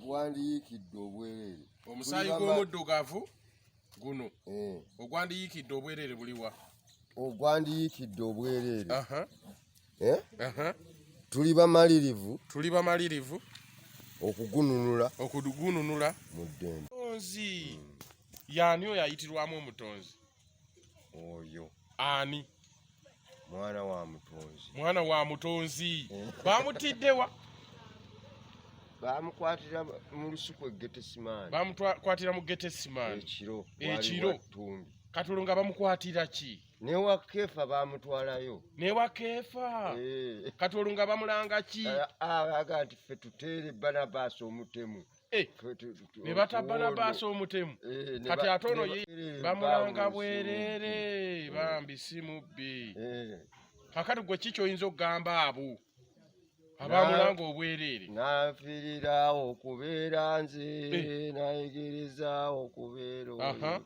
ogwandiyiikidde obwereere. Omusaayi gw'omuddugavu guno ogwandiyiikidde obwereere buliwa? Ogwandiyiikidde obwereere. Tuli bamalirivu okugununula mu ddembe. Omutonzi y'ani oyo ayitirwamu omutonzi? Oyo ani? Mwana wa mutonzi. Bamutiddewa? Bamukwatira mu lusuku e Getesimaani. Bamukwatira mu Getesimaani ekiro. Katulo nga bamukwatira ki? Ne wa Keefa bamutwalayo. Ne wa Keefa? Katulo nga bamulanga ki? Aga nti ffe tuteere Barnabasi omutemu. Ne bata Barnabasi omutemu. Kati ate ono bamulanga bwereere bambi si mubbi. Kakati gwe ki ky'oyinza okugamba abo abamulanga obwereere? Naafiirira okubeera nze, nayigiriza okubeera oyo.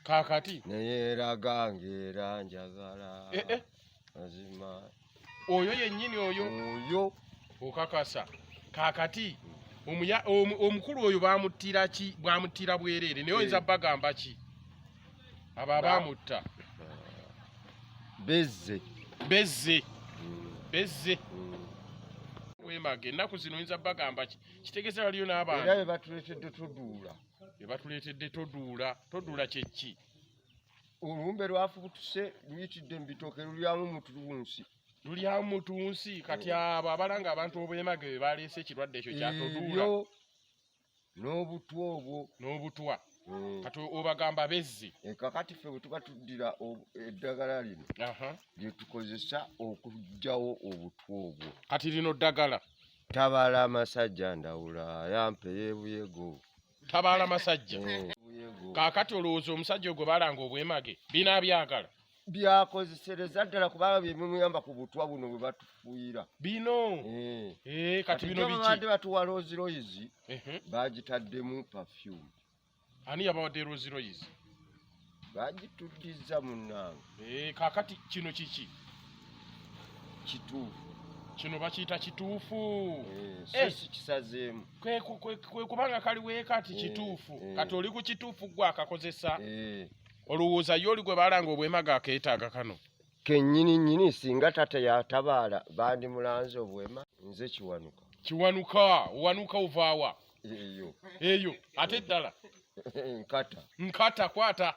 Kakati neyeeraga ng'era njagala mazima. Oyo yennyini oyo okakasa. Kakati omukulu oyo bamuttira ki? Bwamuttira bwereere naye oyinza bagamba ki abo abamutta? Bezze wemage. Ennaku zino oyinza bagamba ki? Kitegeeza waliyo n'abantu era bebatuleetedde toduula. Bebatuleetedde toduula kye ki? Olumbe lwafubutuse luyitidde mu bitooke lulyamu mutunsi. Kati abo abalanga abantu obwemage be baleese ekirwadde ekyo kya toduula n'obutwa. Kati obagamba bezze. Kakati ffe bwe tuba tuddira eddagala lino lye tukozesa okuggyawo obutwa obwo. Kati lino ddagala Tabaala amasajja ndawula yampe yeebuyego. Tabaala masajja. Kakati olowooza omusajja ogwo balanga obwemage binaabyagala? Byakozesereza ddala kubanga bye bimuyamba ku butwa buno bwe batufuuyira. Bino kati bino biki? Babadde batuwa Rolls Royce bagitaddemu perfume. Ani yabawadde Rolls Royce? Bagituddiza munnange. Kakati kino kiki? Kituufu. Kino bakiyita kituufu. Si kisazeemu. Kwe kubanga kaliwo kati kituufu. Kati oli ku kituufu gwe akakozesa. Olowooza yo oli gwe balanga obwemage akeetaaga kano? Kennyini singa tata yatabaala bandimulanze obwema. Nze Kiwanuka. Owanuka ovaawa? Eyo. Ate ddala? Nkata kwata.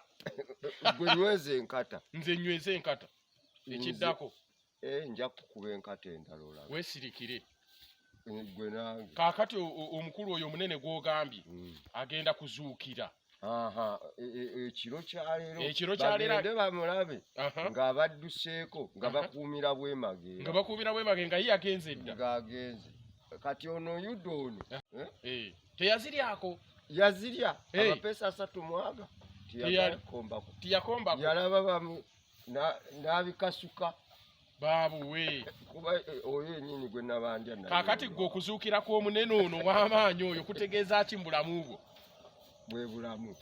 Gwe nyweze enkata. Nze nyweze enkata. Ekiddako? Nja kukuba enkata endala olaba. Weesirikire. Gwe nange. Kaakati omukulu oyo omunene gw'ogambye agenda kuzuukira. Ekiro kyaleero. Ekiro kyaleero bagende bamulabe ng'abadduseeko nga bakuumira bwemage. Nga ye yagenze dda. Ng'agenze. Kati ono Yuda ono. Teyaziryako? Yazirya. Amapeesa 3 mwaga. Tiyakombako. Yalaba n'abikasuka. Baabuwe. Kuba oyo yennyini gwe nabanja naye. Kaakati gwe okuzuukira kw'omunene ono w'amaanyi oyo kutegeeza ki mu bulamu bwo? Bwe bulamu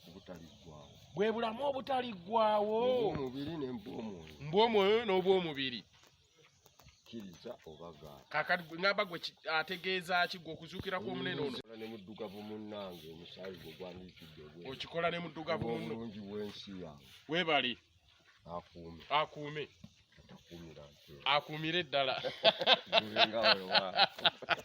obutaliggwaawo. Bwe bulamu obutaliggwaawo. Obw'omubiri n'obw'omwoyo. Mbw'omwoyo n'obw'omubiri. Kkiriza oba gaana. Kaakati ngamba gwe ategeeza ki gwe okuzuukira kw'omunene ono? Ne muddugavu munnange omusaayi gwe gwandiikidde obwereere. Okikola ne muddugavu munno. Obulungi bw'ensi yange. Weebale. Akuume. Akuumire ddala.